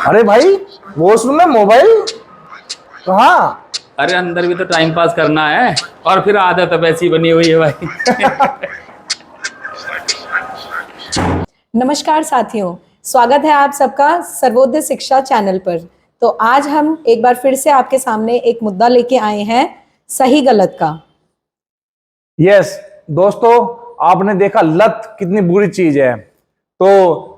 अरे भाई वॉशरूम में मोबाइल कहाँ? अरे अंदर भी तो टाइम पास करना है और फिर आदत अब ऐसी बनी हुई है भाई। नमस्कार साथियों, स्वागत है आप सबका सर्वोदय शिक्षा चैनल पर। तो आज हम एक बार फिर से आपके सामने एक मुद्दा लेके आए हैं, सही गलत का। यस दोस्तों, आपने देखा लत कितनी बुरी चीज है। तो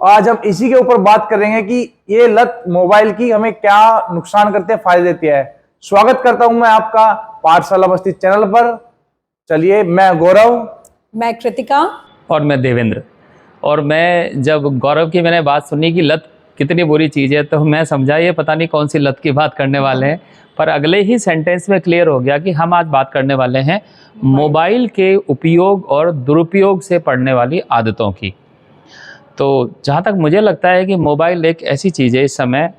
आज हम इसी के ऊपर बात करेंगे कि ये लत मोबाइल की हमें क्या नुकसान करते हैं, फायदे देती है। स्वागत करता हूं मैं आपका पाठशाला बस्ती चैनल पर। चलिए, मैं गौरव, मैं कृतिका और मैं देवेंद्र। और मैं जब गौरव की मैंने बात सुनी कि लत कितनी बुरी चीज़ है, तो मैं समझा ये पता नहीं कौन सी लत की बात करने वाले हैं। पर अगले ही सेंटेंस में क्लियर हो गया कि हम आज बात करने वाले हैं मोबाइल के उपयोग और दुरुपयोग से पड़ने वाली आदतों की। तो जहाँ तक मुझे लगता है कि मोबाइल एक ऐसी चीज़ है, इस समय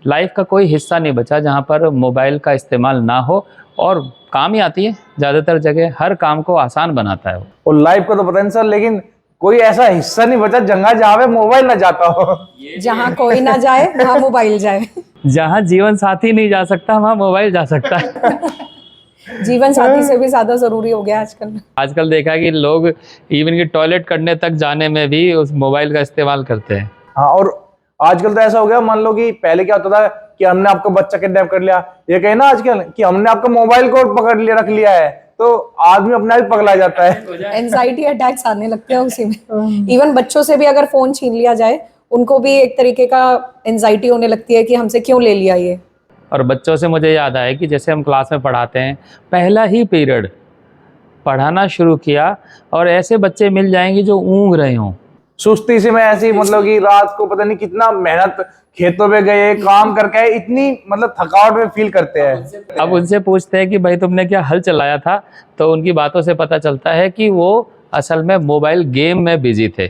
लाइफ का कोई हिस्सा नहीं बचा जहाँ पर मोबाइल का इस्तेमाल ना हो, और काम ही आती है ज़्यादातर जगह, हर काम को आसान बनाता है वो। और लाइफ का तो पता नहीं सर, लेकिन कोई ऐसा हिस्सा नहीं बचा जहाँ पे मोबाइल ना जाता हो। जहाँ कोई ना जाए वहाँ मोबाइल जाए। जहाँ जीवन साथी नहीं जा सकता वहाँ मोबाइल जा सकता है। जीवन साथी से भी ज्यादा जरूरी हो गया आजकल। आजकल देखा है कि लोग इवन कि टॉयलेट करने तक जाने में भी उस मोबाइल का इस्तेमाल करते हैं। हाँ, और आजकल तो ऐसा हो गया, मान लो कि पहले क्या होता था कि हमने आपका बच्चा किडनैप कर लिया, ये कहे ना आजकल कि हमने आपका मोबाइल को पकड़ लिया, रख लिया है, तो आदमी अपने आप ही पगला जाता है। एंजाइटी अटैक्स आने लगते हैं उसी में। इवन बच्चों से भी अगर फोन छीन लिया जाए, उनको भी एक तरीके का एंजाइटी होने लगती है कि हमसे क्यों ले लिया ये। और बच्चों से मुझे याद आया कि जैसे हम क्लास में पढ़ाते हैं, पहला ही पीरियड पढ़ाना शुरू किया और ऐसे बच्चे मिल जाएंगे जो ऊँघ रहे हों सुस्ती से, मैं ऐसी मतलब कि रात को पता नहीं कितना मेहनत खेतों में गए, काम करके आए, इतनी मतलब थकावट में फील करते हैं। अब उनसे पूछते हैं कि भाई तुमने क्या हल चलाया था, तो उनकी बातों से पता चलता है कि वो असल में मोबाइल गेम में बिजी थे।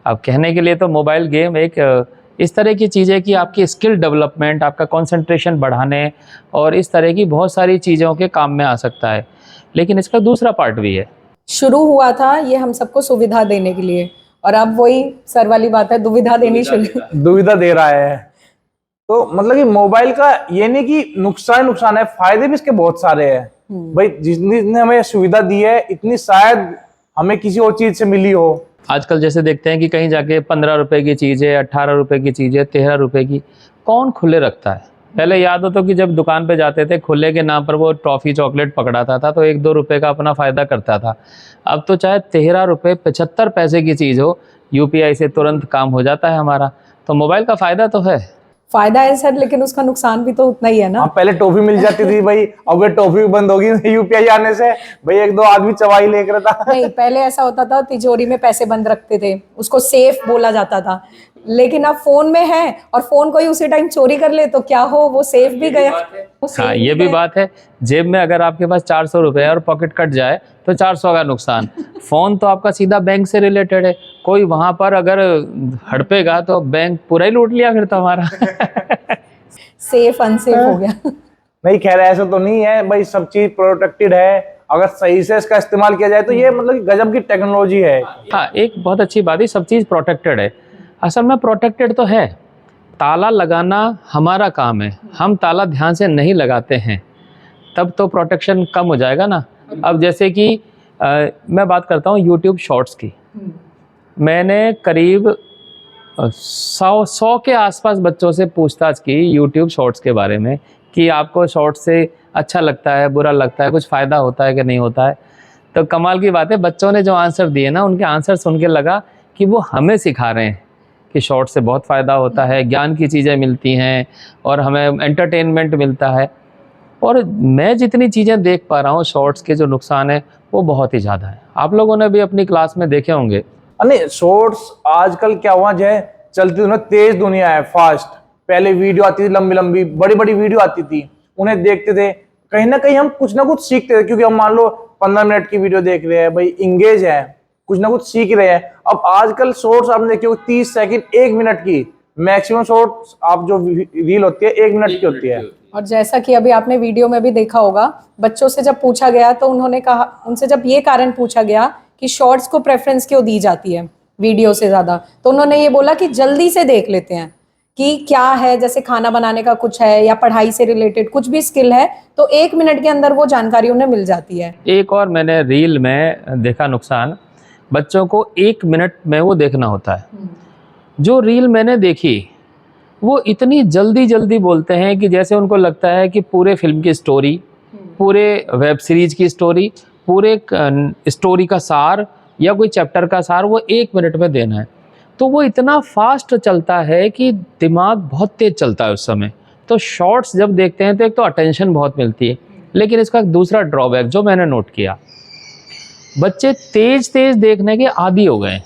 अब कहने के लिए तो मोबाइल गेम एक इस तरह की चीज़ है कि आपकी स्किल डेवलपमेंट, आपका कंसंट्रेशन बढ़ाने और इस तरह की बहुत सारी चीज़ों के काम में आ सकता है, लेकिन इसका दूसरा पार्ट भी है। शुरू हुआ था ये हम सबको सुविधा देने के लिए, और अब वही सर वाली बात है, दुविधा देनी शुरू, दुविधा दे रहा है। तो मतलब कि मोबाइल का ये नहीं कि नुकसान है, फायदे भी इसके बहुत सारे हैं। भाई जितनी हमें सुविधा दी है, इतनी शायद हमें किसी और चीज से मिली हो। आजकल जैसे देखते हैं कि कहीं जाके 15 रुपए की चीज़ है, 18 रुपए की चीज़ है, 13 रुपए की, कौन खुले रखता है। पहले याद हो तो कि जब दुकान पे जाते थे, खुले के नाम पर वो टॉफ़ी चॉकलेट पकड़ाता था, तो 1-2 रुपए का अपना फ़ायदा करता था। अब तो चाहे 13 रुपए 75 पैसे की चीज़ हो, यूपीआई से तुरंत काम हो जाता है हमारा। तो मोबाइल का फ़ायदा तो है, फायदा है सर, लेकिन उसका नुकसान भी तो उतना ही है ना। हाँ, पहले टॉफी मिल जाती थी भाई, अब ये टॉफी बंद होगी यूपीआई आने से। भाई 1-2 आदमी चवाई लेकर था। नहीं, पहले ऐसा होता था, तिजोरी में पैसे बंद रखते थे, उसको सेफ बोला जाता था। लेकिन अब फोन में है, और फोन कोई उसी टाइम चोरी कर ले तो क्या हो, वो सेफ भी गया। हाँ ये भी बात है। जेब में अगर आपके पास 400 रुपए है और पॉकेट कट जाए तो 400 का नुकसान। फोन तो आपका सीधा बैंक से रिलेटेड है, कोई वहां पर अगर हड़पेगा तो बैंक पूरा ही लूट लिया फिर तो हमारा। सेफ अनसेफ हो गया। नहीं, खैर ऐसा तो नहीं है भाई, सब चीज प्रोटेक्टेड है। अगर सही से इसका इस्तेमाल किया जाए तो ये मतलब कि गजब की टेक्नोलॉजी है। हाँ, एक बहुत अच्छी बात है, सब चीज़ प्रोटेक्टेड है। असल में प्रोटेक्टेड तो है, ताला लगाना हमारा काम है, हम ताला ध्यान से नहीं लगाते हैं, तब तो प्रोटेक्शन कम हो जाएगा ना। अब जैसे कि मैं बात करता हूँ यूट्यूब शॉर्ट्स की। मैंने करीब 100 के आसपास बच्चों से पूछताछ की यूट्यूब शॉर्ट्स के बारे में कि आपको शॉर्ट्स से अच्छा लगता है, बुरा लगता है, कुछ फ़ायदा होता है कि नहीं होता है। तो कमाल की बात है, बच्चों ने जो आंसर दिए ना, उनके आंसर सुन के लगा कि वो हमें सिखा रहे हैं कि शॉर्ट से बहुत फ़ायदा होता है, ज्ञान की चीज़ें मिलती हैं और हमें एंटरटेनमेंट मिलता है। और मैं जितनी चीज़ें देख पा रहा हूँ, शॉर्ट्स के जो नुकसान है वो बहुत ही ज़्यादा है। आप लोगों ने भी अपनी क्लास में देखे होंगे। नहीं, शॉर्ट्स आजकल क्या हुआ है, चलती दुनिया, तेज दुनिया है, फास्ट। पहले वीडियो आती थी, लंबी लंबी बड़ी बड़ी वीडियो आती थी, उन्हें देखते थे, कहीं ना कहीं हम कुछ ना कुछ सीखते थे, क्योंकि हम मान लो 15 मिनट की वीडियो देख रहे हैं, भाई इंगेज है, कुछ ना कुछ सीख रहे हैं। अब आजकल शॉर्ट्स आपने देखी हो 30 सेकंड, 1 मिनट की मैक्सिमम शॉर्ट्स आप जो रील होती है 1 मिनट की होती है। और जैसा कि अभी आपने वीडियो में भी देखा होगा, बच्चों से जब पूछा गया तो उन्होंने कहा, उनसे जब ये कारण पूछा गया कि शॉर्ट्स को प्रेफरेंस क्यों दी जाती है वीडियो से ज्यादा, तो उन्होंने ये बोला कि जल्दी से देख लेते हैं, कि क्या है, जैसे खाना बनाने का कुछ है या पढ़ाई से रिलेटेड कुछ भी स्किल है, तो 1 मिनट के अंदर वो जानकारी उन्हें मिल जाती है। एक और मैंने रील में देखा नुकसान, बच्चों को 1 मिनट में वो देखना होता है। जो रील मैंने देखी वो इतनी जल्दी जल्दी बोलते हैं कि जैसे उनको लगता है कि पूरे फिल्म की स्टोरी, पूरे वेब सीरीज की स्टोरी, पूरे स्टोरी का सार या कोई चैप्टर का सार वो 1 मिनट में देना है। तो वो इतना फास्ट चलता है कि दिमाग बहुत तेज चलता है उस समय। तो शॉर्ट्स जब देखते हैं तो एक तो अटेंशन बहुत मिलती है, लेकिन इसका दूसरा ड्रॉबैक जो मैंने नोट किया, बच्चे तेज तेज देखने के आदी हो गए।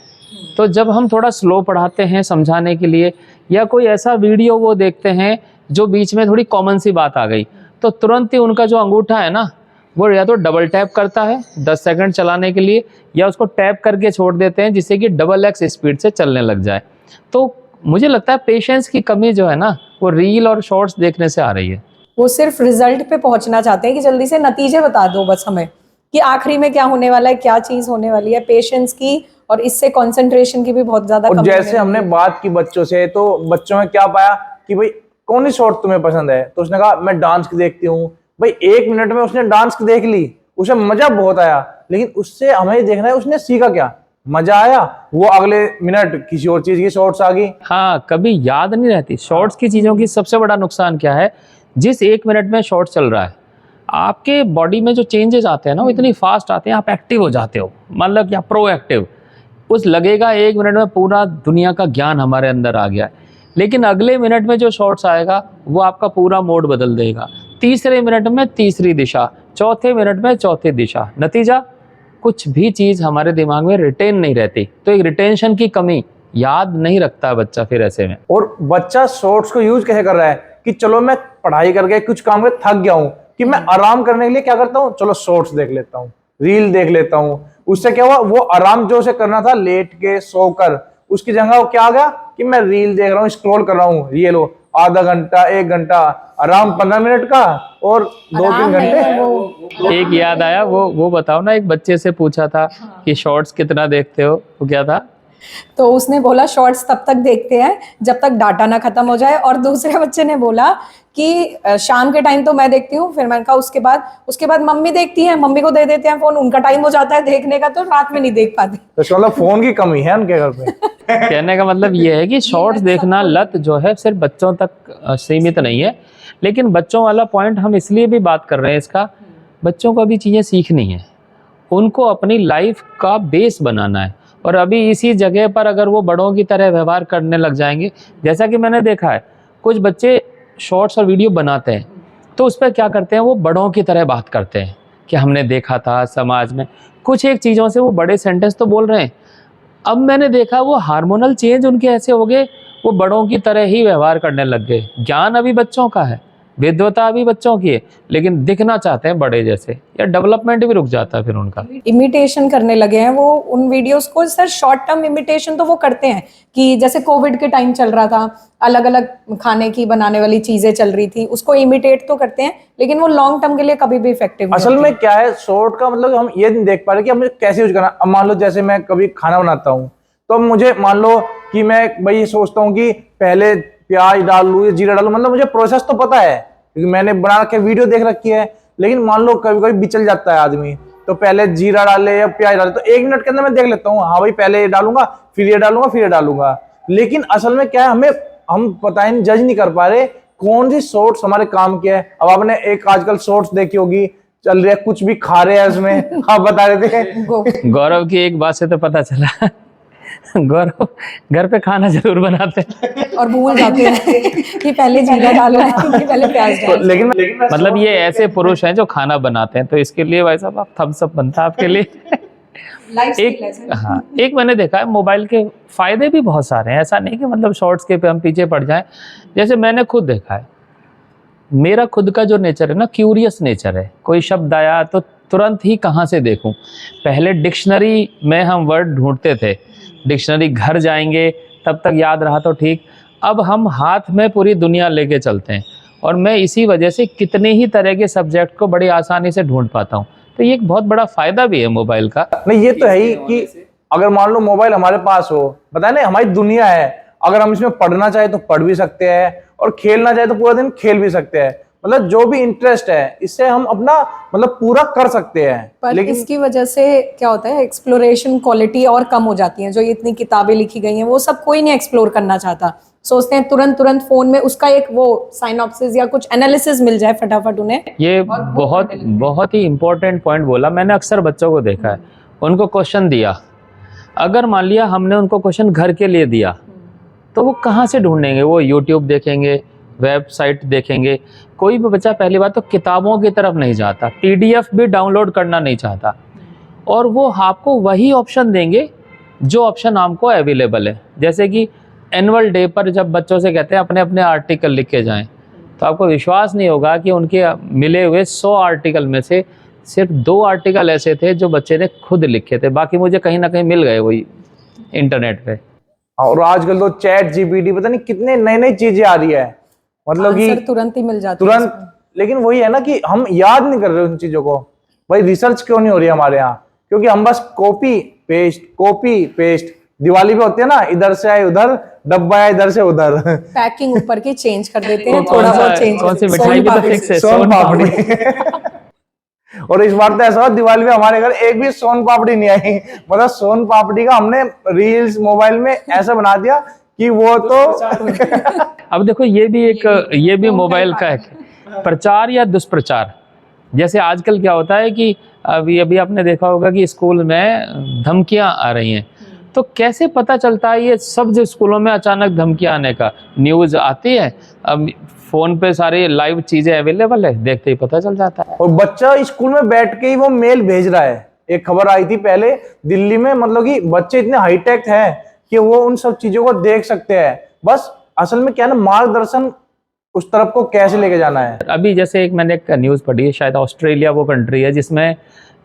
तो जब हम थोड़ा स्लो पढ़ाते हैं समझाने के लिए, या कोई ऐसा वीडियो वो देखते हैं जो बीच में थोड़ी कॉमन सी बात आ गई, तो तुरंत ही उनका जो अंगूठा है ना, वो या तो डबल टैप करता है 10 सेकंड चलाने के लिए, या उसको टैप करके छोड़ देते हैं जिससे कि डबल एक्स स्पीड से चलने लग जाए। तो मुझे लगता है पेशेंस की कमी जो है ना, वो रील और शॉर्ट्स देखने से आ रही है। वो सिर्फ रिजल्ट पे पहुंचना चाहते हैं कि जल्दी से नतीजे बता दो बस हमें, कि आखिरी में क्या होने वाला है, क्या चीज होने वाली है। पेशेंस की और इससे कंसंट्रेशन की भी बहुत ज्यादा और कमी जैसे होने हमने लगी है। बात की बच्चों से, तो बच्चों में क्या पाया कि भाई कौन सी शॉर्ट तुम्हें पसंद है, तो उसने कहा मैं डांस की देखती हूँ। भाई 1 मिनट में उसने डांस की देख ली, उसे मजा बहुत आया, लेकिन उससे हमें देखना है उसने सीखा क्या, मजा आया, वो अगले मिनट किसी और चीज की शॉर्ट्स आ गई। हाँ, कभी याद नहीं रहती। शॉर्ट्स की चीज़ों की सबसे बड़ा नुकसान क्या है, जिस 1 मिनट में शॉर्ट चल रहा है, आपके बॉडी में जो चेंजेस आते हैं ना वो इतनी फास्ट आते हैं, आप एक्टिव हो जाते हो, मतलब क्या प्रोएक्टिव। उस लगेगा 1 मिनट में पूरा दुनिया का ज्ञान हमारे अंदर आ गया है, लेकिन अगले मिनट में जो शॉर्ट्स आएगा वो आपका पूरा मोड बदल देगा। तीसरे मिनट में तीसरी दिशा, चौथे मिनट में चौथी दिशा, नतीजा कुछ भी चीज़ हमारे दिमाग में रिटेन नहीं रहती। तो एक रिटेंशन की कमी, याद नहीं रखता बच्चा फिर ऐसे में। और बच्चा शॉर्ट्स को यूज कैसे कर रहा है कि चलो मैं पढ़ाई करके कुछ काम में थक गया हूँ, कि मैं आराम करने के लिए क्या करता हूँ, चलो शॉर्ट्स देख लेता हूँ, रील देख लेता हूँ। उससे क्या हुआ, वो आराम जो उसे करना था लेट के सोकर, उसकी जगह वो क्या आ गया कि मैं रील देख रहा हूँ, स्क्रॉल कर रहा हूँ, ये लो आधा घंटा 1 घंटा आराम 15 मिनट का, और 2-3 आराम नहीं घंटे। है वो। एक याद आया, वो बताओ ना, एक बच्चे से पूछा था कि शॉर्ट्स कितना देखते हो, वो क्या था? तो उसने बोला शॉर्ट्स तब तक देखते हैं जब तक डाटा ना खत्म हो जाए, और दूसरे बच्चे ने बोला कि शाम के टाइम तो मैं देखती हूँ। फिर मैंने कहा उसके बाद मम्मी देखती है, मम्मी को दे देते हैं फोन, उनका टाइम हो जाता है देखने का, तो रात में नहीं देख पाते। तो इसका मतलब फोन की कमी है उनके घर पे। कहने का मतलब ये है कि शॉर्ट्स देखना लत जो है सिर्फ बच्चों तक सीमित नहीं है, लेकिन बच्चों वाला पॉइंट हम इसलिए भी बात कर रहे हैं इसका, बच्चों को अभी चीज़ें सीखनी है, उनको अपनी लाइफ का बेस बनाना है। और अभी इसी जगह पर अगर वो बड़ों की तरह व्यवहार करने लग जाएंगे, जैसा कि मैंने देखा है कुछ बच्चे शॉर्ट्स और वीडियो बनाते हैं तो उस पर क्या करते हैं, वो बड़ों की तरह बात करते हैं कि हमने देखा था समाज में, कुछ एक चीज़ों से वो बड़े सेंटेंस तो बोल रहे हैं। अब मैंने देखा वो हार्मोनल चेंज उनके ऐसे हो गए, वो बड़ों की तरह ही व्यवहार करने लग गए। ज्ञान अभी बच्चों का है, विद्वता अभी बच्चों की है, लेकिन दिखना चाहते हैं बड़े जैसे, या डेवलपमेंट भी रुक जाता है फिर उनका। इमिटेशन करने लगे हैं वो उन वीडियोस को। सर शॉर्ट टर्म इमिटेशन तो वो करते हैं कि जैसे कोविड के टाइम चल रहा था, अलग अलग खाने की बनाने वाली चीजें चल रही थी, उसको इमिटेट तो करते हैं, लेकिन वो लॉन्ग टर्म के लिए कभी भी इफेक्टिव नहीं असल होती। में क्या है, शॉर्ट का मतलब हम ये नहीं देख पा रहे कि हमें कैसे यूज करना। अब मान लो जैसे मैं कभी खाना बनाता हूँ, तो मुझे मान लो कि मैं भाई ये सोचता हूँ कि पहले प्याज डाल लूँ या जीरा डालूं, मतलब मुझे प्रोसेस तो पता है क्योंकि मैंने बना के वीडियो देख रखी है। लेकिन मान लो कभी कभी बिचल जाता है आदमी, तो पहले जीरा डाले या प्याज डाले, तो 1 मिनट के अंदर मैं देख लेता हूँ, हाँ भाई पहले ये डालूंगा, फिर ये डालूंगा, फिर ये डालूंगा। लेकिन असल में क्या है, हम पता ही जज नहीं कर पा रहे कौन सी शॉर्ट्स हमारे काम की है। अब आपने एक आजकल शॉर्ट्स देखी होगी, चल रही है कुछ भी खा रहे हैं उसमें, आप बता रहे थे। गौरव की एक बात से तो पता चला गौरव घर पे खाना जरूर बनाते हैं और भूल जाते हैं कि पहले जीरा डालना है कि पहले प्याज तो डालना है। लेकिन मतलब ये ऐसे पुरुष हैं जो खाना बनाते हैं, तो इसके लिए भाई साहब आप थम्स अप बनता है आपके लिए। लाइफ स्किल है एक सर। हाँ, एक मैंने देखा है मोबाइल के फायदे भी बहुत सारे हैं, ऐसा नहीं कि मतलब शॉर्ट्स के पे हम पीछे पड़ जाएं। जैसे मैंने खुद देखा है, मेरा खुद का जो नेचर है ना, क्यूरियस नेचर है। कोई शब्द आया तो तुरंत ही कहाँ से देखूं। पहले डिक्शनरी में हम वर्ड ढूंढते थे, डिक्शनरी घर जाएंगे तब तक याद रहा तो ठीक, अब हम हाथ में पूरी दुनिया लेके चलते हैं, और मैं इसी वजह से कितने ही तरह के सब्जेक्ट को बड़ी आसानी से ढूंढ पाता हूँ। तो ये एक बहुत बड़ा फायदा भी है मोबाइल का। नहीं, ये तो है ही कि अगर मान लो मोबाइल हमारे पास हो, पता नहीं हमारी दुनिया है, अगर हम इसमें पढ़ना चाहे तो पढ़ भी सकते हैं और खेलना चाहे तो पूरा दिन खेल भी सकते हैं। मतलब जो भी इंटरेस्ट है इससे हम अपना मतलब पूरा कर सकते हैं। पर लेकिन इसकी वजह से क्या होता है, एक्सप्लोरेशन क्वालिटी और कम हो जाती है। जो ये इतनी किताबें लिखी गई हैं वो सब कोई नहीं एक्सप्लोर करना चाहता, सोचते हैं तुरंत फोन में उसका एक वो साइनॉप्सिस या कुछ एनालिसिस मिल जाए फटाफट उन्हें। ये बहुत ही इम्पोर्टेंट पॉइंट बोला। मैंने अक्सर बच्चों को देखा है, उनको क्वेश्चन दिया, अगर मान लिया हमने उनको क्वेश्चन घर के लिए दिया तो वो कहाँ से ढूंढेंगे? वो यूट्यूब देखेंगे, वेबसाइट देखेंगे। कोई भी बच्चा पहली बात तो किताबों की तरफ नहीं जाता, पीडीएफ भी डाउनलोड करना नहीं चाहता, और वो आपको वही ऑप्शन देंगे जो ऑप्शन आपको अवेलेबल है। जैसे कि एनुअल डे पर जब बच्चों से कहते हैं अपने अपने आर्टिकल लिख के जाएं, तो आपको विश्वास नहीं होगा कि उनके मिले हुए 100 आर्टिकल में से सिर्फ 2 आर्टिकल ऐसे थे जो बच्चे ने खुद लिखे थे, बाकी मुझे कहीं ना कहीं मिल गए वही इंटरनेट पे। और आजकल तो चैट जीपीटी पता नहीं कितने नई नई चीजें आ रही है, मतलब कि आंसर तुरंत ही मिल जाता है तुरंत। लेकिन वही है ना कि हम याद नहीं कर रहे उन चीजों को। भाई रिसर्च क्यों नहीं हो रही है हमारे यहाँ? क्योंकि हम बस कॉपी पेस्ट दिवाली पे होती है ना, इधर से आए उधर, डब्बा आया इधर से उधर। पैकिंग ऊपर की चेंज कर देते हैं, तो थोड़ा कौन सा- बहुत चेंज। कौन सी मिठाई भी तो फिक्स है, सोन पापड़ी। और इस बार तो ऐसा हुआ दिवाली में हमारे घर एक भी सोन पापड़ी नहीं आई। मतलब सोन पापड़ी का हमने रील्स मोबाइल में ऐसा बना दिया कि वो तो अब देखो ये भी मोबाइल का है प्रचार या दुष्प्रचार। जैसे आजकल क्या होता है कि अभी आपने देखा होगा कि स्कूल में धमकियां आ रही हैं, तो कैसे पता चलता है ये सब जो स्कूलों में अचानक धमकियां आने का? न्यूज़ आती है, अब फोन पे सारी लाइव चीजें अवेलेबल है, देखते ही पता चल जाता है। और बच्चा स्कूल में बैठ के ही वो मेल भेज रहा है। एक खबर आई थी पहले दिल्ली में, मतलब कि बच्चे इतने हाईटेक हैं कि वो उन सब चीजों को देख सकते हैं। बस असल में क्या है ना, मार्गदर्शन उस तरफ को कैसे लेके जाना है। अभी जैसे मैंने एक न्यूज़ पढ़ी है, शायद ऑस्ट्रेलिया वो कंट्री है जिसमें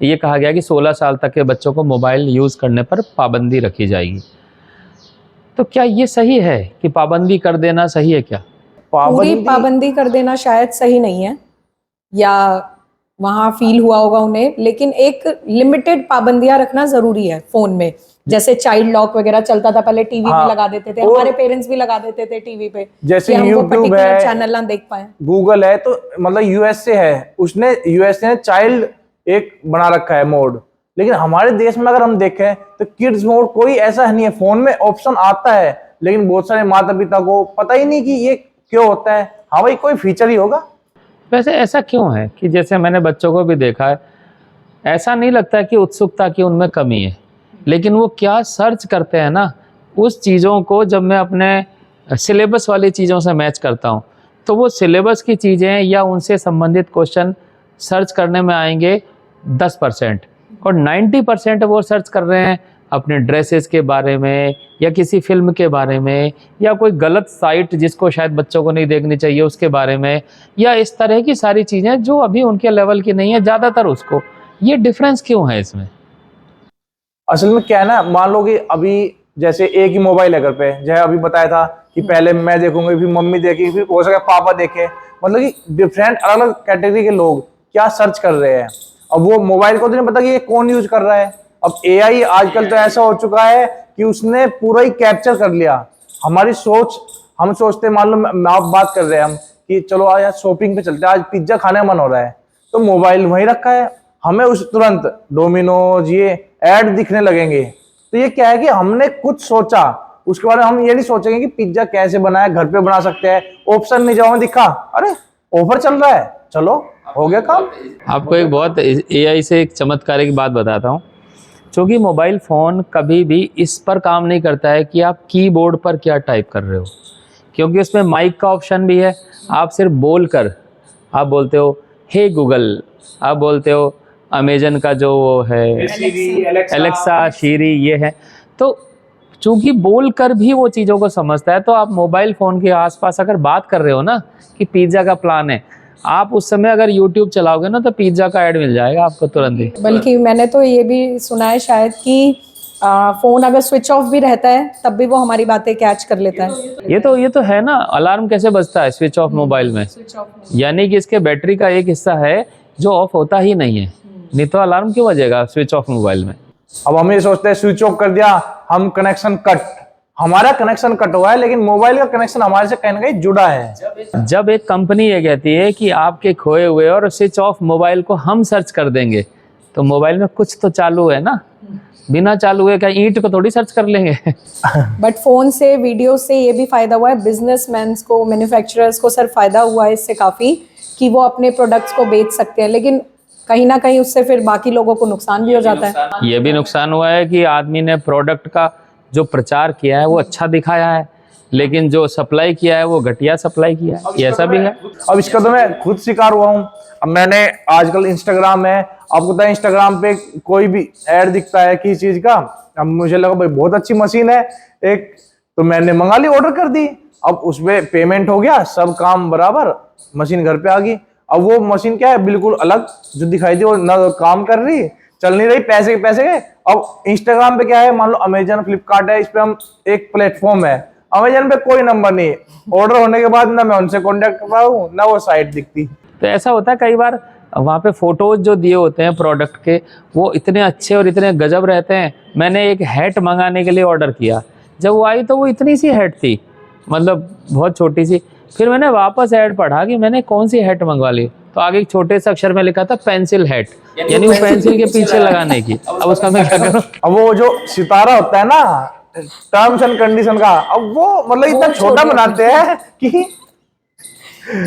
ये कहा गया कि 16 साल तक के बच्चों को मोबाइल यूज़ करने पर पाबंदी रखी जाएगी। तो क्या ये सही है कि पाबंदी कर देना सही है क्या? पूरी पाबंदी कर देना शायद सही नहीं है, या वहाँ फील हुआ होगा उन्हें, लेकिन एक लिमिटेड पाबंदियां रखना जरूरी है फोन में। जैसे चाइल्ड लॉक वगैरह चलता था पहले, टीवी हाँ, में लगा देते थे, हमारे पेरेंट्स भी लगा देते थे टीवी पे, जैसे कि हम वो यूट्यूब पर्टिकुलर है, चैनल ना देख पाए। गूगल है, तो मतलब यूएसए है, उसने यूएसए ने चाइल्ड एक बना रखा है मोड। लेकिन हमारे देश में अगर हम देखें तो किड्स मोड कोई ऐसा नहीं है। फोन में ऑप्शन आता है लेकिन बहुत सारे माता पिता को पता ही नहीं कि ये क्यों होता है। हाँ भाई, कोई फीचर ही होगा। वैसे ऐसा क्यों है कि जैसे मैंने बच्चों को भी देखा है, ऐसा नहीं लगता कि उत्सुकता की उनमें कमी है, लेकिन वो क्या सर्च करते हैं ना उस चीज़ों को, जब मैं अपने सिलेबस वाली चीज़ों से मैच करता हूँ तो वो सिलेबस की चीज़ें या उनसे संबंधित क्वेश्चन सर्च करने में आएंगे 10%, और 90% वो सर्च कर रहे हैं अपने ड्रेसेस के बारे में या किसी फिल्म के बारे में या कोई गलत साइट जिसको शायद बच्चों को नहीं देखनी चाहिए उसके बारे में, या इस तरह की सारी चीज़ें जो अभी उनके लेवल की नहीं है ज़्यादातर उसको। ये डिफरेंस क्यों है इसमें? असल में क्या है ना, मान लो कि अभी जैसे एक ही मोबाइल है घर पे, जैसे अभी बताया था कि पहले मैं देखूंगी, फिर मम्मी देखेगी, फिर हो सके पापा देखे। मतलब कि डिफरेंट अलग अलग कैटेगरी के लोग क्या सर्च कर रहे हैं। अब वो मोबाइल को तो नहीं पता कि ये कौन यूज कर रहा है। अब एआई आजकल तो ऐसा हो चुका है कि उसने पूरा ही कैप्चर कर लिया हमारी सोच। हम सोचते मान लो आप बात कर रहे हैं हम कि चलो आज शॉपिंग पे चलते हैं, आज पिज्जा खाने का मन हो रहा है, तो मोबाइल वहीं रखा है, हमें उस तुरंत डोमिनोज ये ऐड दिखने लगेंगे। तो ये क्या है कि हमने कुछ सोचा, उसके बाद हम ये नहीं सोचेंगे कि पिज्जा कैसे बनाया, घर पे बना सकते हैं। ऑप्शन नहीं जाओ दिखा, अरे ऑफर चल रहा है, चलो हो गया काम। आपको एक बहुत एआई से एक चमत्कारिक बात बताता हूँ। क्योंकि मोबाइल फ़ोन कभी भी इस पर काम नहीं करता है कि आप कीबोर्ड पर क्या टाइप कर रहे हो, क्योंकि उसमें माइक का ऑप्शन भी है। आप सिर्फ बोल कर आप बोलते हो हे गूगल, आप बोलते हो अमेजन का जो वो है एलेक्सा, शीरी, ये है। तो चूंकि बोल कर भी वो चीज़ों को समझता है, तो आप मोबाइल फ़ोन के आसपास अगर बात कर रहे हो ना कि पिज़्ज़ा का प्लान है, आप उस समय अगर YouTube चलाओगे ना तो पिज़्ज़ा का ऐड मिल जाएगा आपको तुरंत ही। बल्कि मैंने तो ये भी सुना है शायद कि फोन अगर स्विच ऑफ भी रहता है तब भी वो हमारी बातें कैच कर लेता है। ये तो है ना, अलार्म कैसे बजता है स्विच ऑफ मोबाइल में, यानी कि इसके बैटरी का एक हिस्सा है जो ऑफ होता ही नहीं है, नहीं तो अलार्म क्यों बजेगा स्विच ऑफ मोबाइल में। अब हम ये सोचते हैं स्विच ऑफ कर दिया, हम कनेक्शन कट, हमारा कनेक्शन कट हुआ है, लेकिन मोबाइल का कनेक्शन हमारे से कहीं ना कहीं जुड़ा है। जब एक कंपनी ये कहती है कि आपके खोए हुए और स्विच ऑफ मोबाइल को हम सर्च कर देंगे, तो मोबाइल में कुछ तो चालू है ना, बिना चालू है क्या ईंट को थोड़ी सर्च कर लेंगे। बट फोन से, वीडियो से ये भी फायदा हुआ है बिजनेसमैन को, मैन्युफैक्चरर्स को सर फायदा हुआ है इससे काफी, कि वो अपने प्रोडक्ट्स को बेच सकते हैं, लेकिन कहीं ना कहीं उससे फिर बाकी लोगों को नुकसान भी हो जाता है। ये भी नुकसान हुआ है कि आदमी ने प्रोडक्ट का जो प्रचार किया है वो अच्छा दिखाया है, लेकिन जो सप्लाई किया है वो घटिया सप्लाई किया है, ये ऐसा भी है। अब इसका तो मैं खुद शिकार हुआ हूँ। अब मैंने आजकल इंस्टाग्राम है, आपको पता है इंस्टाग्राम पे कोई भी ऐड दिखता है किसी चीज का, अब मुझे लगा भाई बहुत अच्छी मशीन है एक, तो मैंने मंगा ली, ऑर्डर कर दी। अब उसमें पेमेंट हो गया, सब काम बराबर, मशीन घर पे आ गई। अब वो मशीन क्या है, बिल्कुल अलग जो दिखाई दी, वो ना काम कर रही, चल नहीं रही, पैसे गए। अब इंस्टाग्राम पे क्या है, मान लो अमेजन, फ्लिपकार्ट है, इस पे हम एक प्लेटफॉर्म है, अमेजन पे कोई नंबर नहीं, ऑर्डर होने के बाद ना मैं उनसे कॉन्टेक्ट कर रहा हूँ, ना वो साइट दिखती। तो ऐसा होता है कई बार, वहाँ पे फोटोज जो दिए होते हैं प्रोडक्ट के, वो इतने अच्छे और इतने गजब रहते हैं। मैंने एक हैट मंगाने के लिए ऑर्डर किया, जब वो आई तो वो इतनी सी हैट थी, मतलब बहुत छोटी सी। फिर मैंने वापस ऐड पढ़ा कि मैंने कौन सी हैट मंगवा ली, तो आगे एक छोटे से अक्षर में लिखा था पेंसिल हैट, यानी वो पेंसिल के पीछे लगाने की। अब उसका मैं क्या करूं? अब वो जो सितारा होता है ना, टर्म्स एंड कंडीशन का, अब वो मतलब इतना छोटा बनाते हैं कि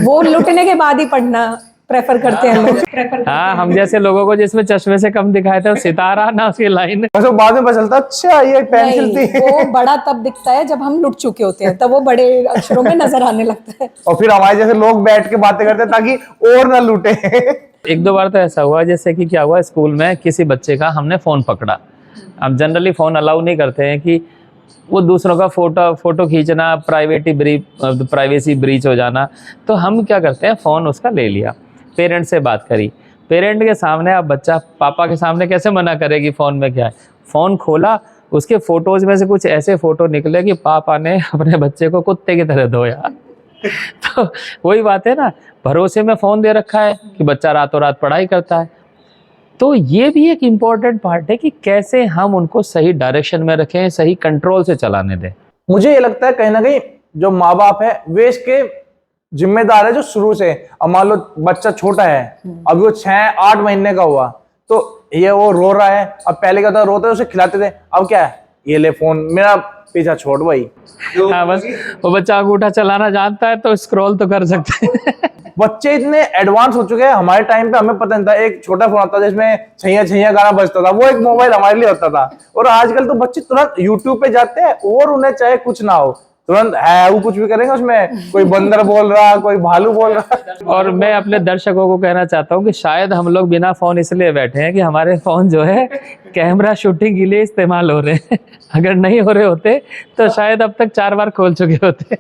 वो लुटने के बाद ही पढ़ना प्रेफर करते हैं लोग। हाँ, हम जैसे लोगों को जिसमें चश्मे से कम दिखाए थे, सितारा ना उसकी लाइन। बस वो बाद में पता चलता अच्छा ये पेंसिल थी। वो बड़ा तब दिखता है जब हम लुट चुके होते हैं, तब वो बड़े अक्षरों में नजर आने लगता है। और फिर हमारे जैसे लोग बैठ के बातें करते हैं ताकि और ना लूटे। एक दो बार तो ऐसा हुआ, जैसे कि क्या हुआ, स्कूल में किसी बच्चे का हमने फोन पकड़ा। अब जनरली फोन अलाउ नहीं करते हैं कि वो दूसरों का फोटो खींचना, प्राइवेसी ब्रीच हो जाना, तो हम क्या करते हैं, फ़ोन उसका ले लिया, पेरेंट से बात करी। पेरेंट के सामने अब बच्चा पापा के सामने कैसे मना करेगी फ़ोन में क्या है। फ़ोन खोला, उसके फ़ोटोज़ में से कुछ ऐसे फ़ोटो निकले कि पापा ने अपने बच्चे को कुत्ते की तरह धोया। तो वही बात है ना, भरोसे में फ़ोन दे रखा है कि बच्चा रातों रात पढ़ाई करता है। तो ये भी एक इम्पॉर्टेंट पार्ट है कि कैसे हम उनको सही डायरेक्शन में रखें, सही कंट्रोल से चलाने दें। मुझे ये लगता है कहीं ना कहीं जो माँ बाप है वे इसके जिम्मेदार है, जो शुरू से। अब मान लो बच्चा छोटा है, अभी वो 6-8 महीने का हुआ, तो ये वो रो रहा है। अब पहले क्या था, रोते उसे खिलाते थे, अब क्या है, ये ले फोन, मेरा पीछा छोड़ भाई। हाँ, बस वो बच्चा अंगूठा चलाना जानता है तो स्क्रॉल तो कर सकते हैं। बच्चे इतने एडवांस हो चुके हैं, हमारे टाइम पे हमें पता नहीं था, एक छोटा फोन आता था जिसमें छैया छैया गाना बजता था, वो एक मोबाइल हमारे लिए होता था। और आजकल तो बच्चे तुरंत यूट्यूब पे जाते हैं और उन्हें चाहे कुछ ना हो, तुरंत है वो कुछ भी करेंगे उसमें, कोई बंदर बोल रहा, कोई भालू बोल रहा। और मैं अपने दर्शकों को कहना चाहता हूँ कि शायद हम लोग बिना फोन इसलिए बैठे हैं कि हमारे फोन जो है कैमरा शूटिंग के लिए इस्तेमाल हो रहे हैं। अगर नहीं हो रहे होते तो शायद अब तक 4 बार खोल चुके होते।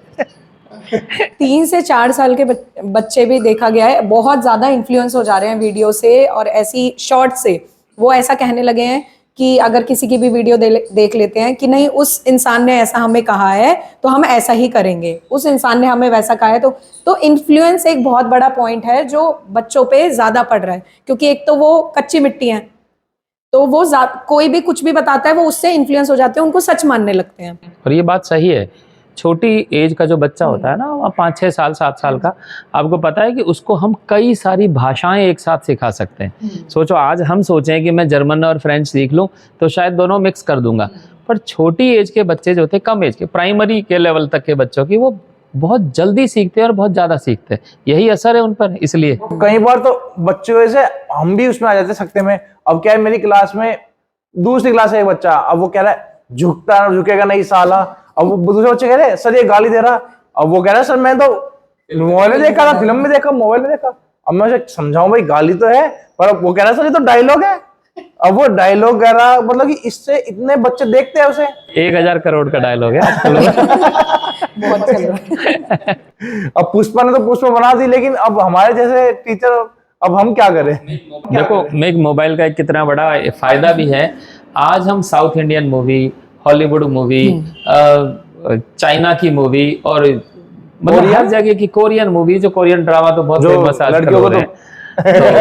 3 से 4 साल के बच्चे भी देखा गया है बहुत ज्यादा इन्फ्लुएंस हो जा रहे हैं वीडियो से और ऐसी शॉर्ट से। वो ऐसा कहने लगे हैं कि अगर किसी की भी वीडियो देख लेते हैं कि नहीं, उस इंसान ने ऐसा हमें कहा है तो हम ऐसा ही करेंगे, उस इंसान ने हमें वैसा कहा है। तो इन्फ्लुएंस एक बहुत बड़ा पॉइंट है जो बच्चों पे ज्यादा पड़ रहा है, क्योंकि एक तो वो कच्ची मिट्टी है, तो वो कोई भी कुछ भी बताता है वो उससे इन्फ्लुएंस हो जाते हैं, उनको सच मानने लगते हैं। और ये बात सही है, छोटी एज का जो बच्चा होता है ना, 5-6 साल 7 साल का, आपको पता है कि उसको हम कई सारी भाषाएं एक साथ सिखा सकते हैं। सोचो आज हम सोचें कि मैं जर्मन और फ्रेंच सीख लूं तो शायद दोनों मिक्स कर दूंगा, पर छोटी एज के बच्चे जो थे, कम एज के, प्राइमरी के लेवल तक के बच्चों की, वो बहुत जल्दी सीखते हैं और बहुत ज्यादा सीखते हैं। यही असर है उन पर। इसलिए कई बार तो बच्चों वजह से हम भी उसमें आ जाते सकते में। अब क्या है, मेरी क्लास में दूसरी क्लास है एक बच्चा, अब वो कह रहा है झुकेगा नहीं साला। अब वो दूसरे बच्चे कह रहे हैं सर ये गाली दे रहा, अब वो कह रहा है सर मैं तो मोबाइल में देखा था, फिल्म में देखा, मोबाइल में देखा। अब मैं उसे समझाऊं भाई गाली तो है, पर वो कह रहा है सर ये तो डायलॉग है। अब वो डायलॉग कह रहा, मतलब कि इससे इतने बच्चे देखते हैं उसे। 1000 करोड़ का डायलॉग है। बहुत चल रहा है। अब पुष्पा ने तो पुष्पा बना दी, लेकिन अब हमारे जैसे टीचर, अब हम क्या करें। देखो मेक मोबाइल का एक कितना बड़ा फायदा भी है। आज हम south Indian movie, Hollywood movie, China की मूवी और मतलब हर जगह की कोरियन मूवी, जो कोरियन ड्रामा तो बहुत फेमस आजकल हो रहे हैं।